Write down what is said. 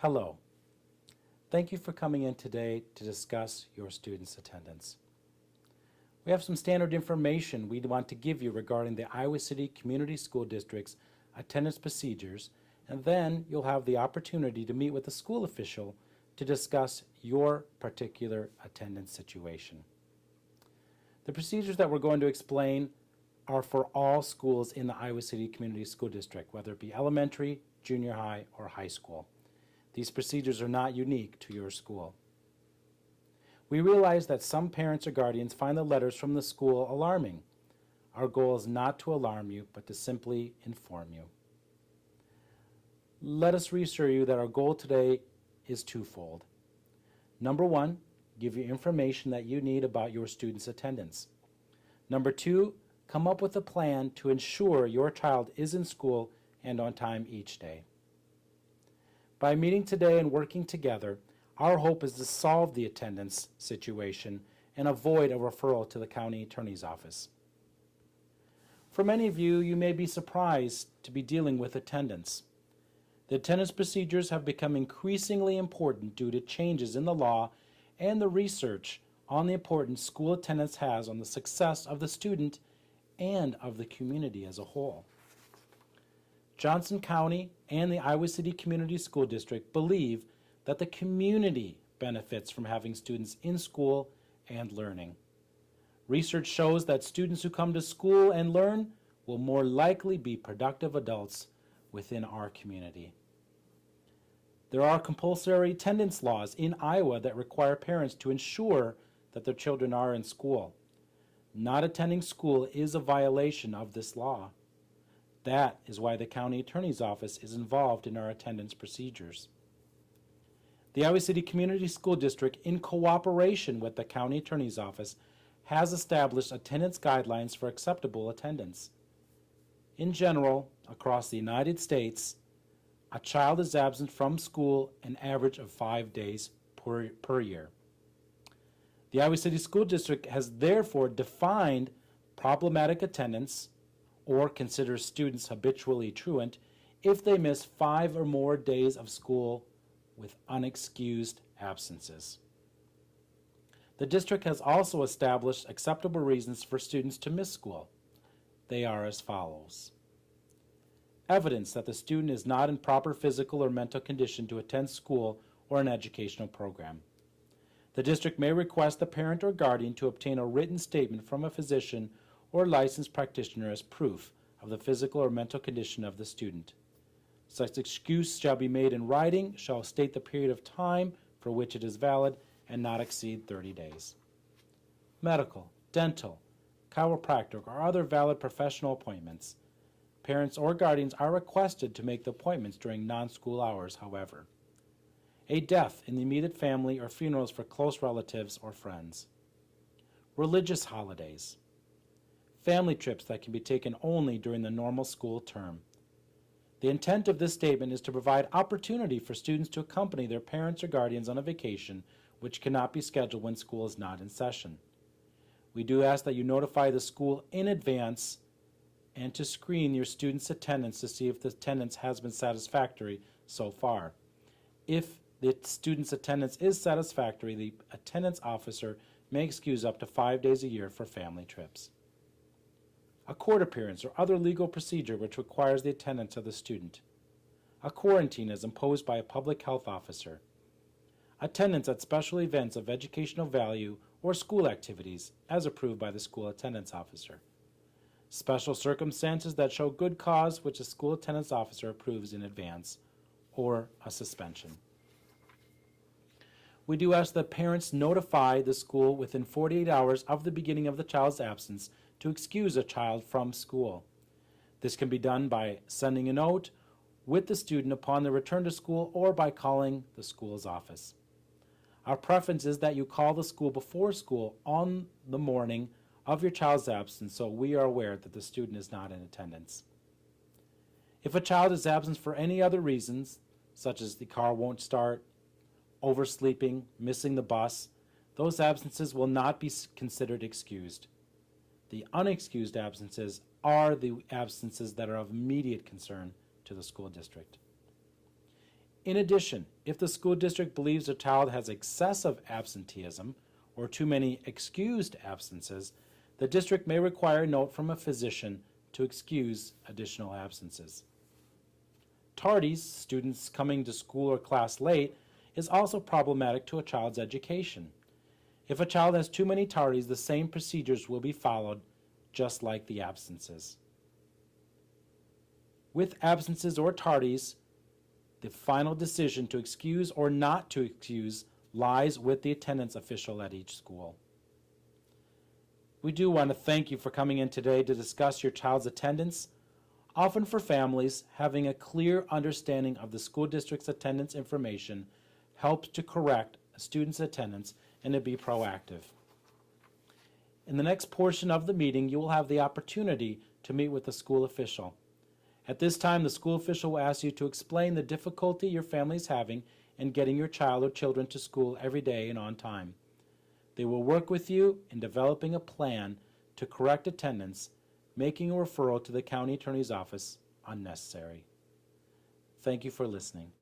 Hello. Thank you for coming in today to discuss your students' attendance. We have some standard information we'd want to give you regarding the Iowa City Community School District's attendance procedures, and then you'll have the opportunity to meet with a school official to discuss your particular attendance situation. The procedures that we're going to explain are for all schools in the Iowa City Community School District, whether it be elementary, junior high, or high school. These procedures are not unique to your school. We realize that some parents or guardians find the letters from the school alarming. Our goal is not to alarm you, but to simply inform you. Let us reassure you that our goal today is twofold. Number one, give you information that you need about your students' attendance. Number two, come up with a plan to ensure your child is in school and on time each day. By meeting today and working together, our hope is to solve the attendance situation and avoid a referral to the county attorney's office. For many of you, you may be surprised to be dealing with attendance. The attendance procedures have become increasingly important due to changes in the law and the research on the importance school attendance has on the success of the student and of the community as a whole. Johnson County and the Iowa City Community School District believe that the community benefits from having students in school and learning. Research shows that students who come to school and learn will more likely be productive adults within our community. There are compulsory attendance laws in Iowa that require parents to ensure that their children are in school. Not attending school is a violation of this law. That is why the county attorney's office is involved in our attendance procedures. The Iowa City Community School District, in cooperation with the county attorney's office, has established attendance guidelines for acceptable attendance. In general, across the United States, a child is absent from school an average of 5 days per year. The Iowa City School District has therefore defined problematic attendance, or considers students habitually truant, if they miss 5 or more days of school with unexcused absences. The district has also established acceptable reasons for students to miss school. They are as follows. Evidence that the student is not in proper physical or mental condition to attend school or an educational program. The district may request the parent or guardian to obtain a written statement from a physician or licensed practitioner as proof of the physical or mental condition of the student. Such excuse shall be made in writing, shall state the period of time for which it is valid, and not exceed 30 days. Medical, dental, chiropractic, or other valid professional appointments. Parents or guardians are requested to make the appointments during non-school hours, however. A death in the immediate family or funerals for close relatives or friends. Religious holidays. Family trips that can be taken only during the normal school term. The intent of this statement is to provide opportunity for students to accompany their parents or guardians on a vacation which cannot be scheduled when school is not in session. We do ask that you notify the school in advance and to screen your students' attendance to see if the attendance has been satisfactory so far. If the student's attendance is satisfactory, the attendance officer may excuse up to 5 days a year for family trips. A court appearance or other legal procedure which requires the attendance of the student. A quarantine is imposed by a public health officer. Attendance at special events of educational value or school activities as approved by the school attendance officer. Special circumstances that show good cause which the school attendance officer approves in advance, or a suspension. We do ask that parents notify the school within 48 hours of the beginning of the child's absence to excuse a child from school. This can be done by sending a note with the student upon their return to school or by calling the school's office. Our preference is that you call the school before school on the morning of your child's absence so we are aware that the student is not in attendance. If a child is absent for any other reasons, such as the car won't start, oversleeping, missing the bus, those absences will not be considered excused. The unexcused absences are the absences that are of immediate concern to the school district. In addition, if the school district believes a child has excessive absenteeism or too many excused absences, the district may require a note from a physician to excuse additional absences. Tardies, students coming to school or class late, is also problematic to a child's education. If a child has too many tardies, the same procedures will be followed, just like the absences. With absences or tardies, the final decision to excuse or not to excuse lies with the attendance official at each school. We do want to thank you for coming in today to discuss your child's attendance. Often for families, having a clear understanding of the school district's attendance information helps to correct a student's attendance and to be proactive. In the next portion of the meeting, you will have the opportunity to meet with the school official. At this time, the school official will ask you to explain the difficulty your family is having in getting your child or children to school every day and on time. They will work with you in developing a plan to correct attendance, making a referral to the county attorney's office unnecessary. Thank you for listening.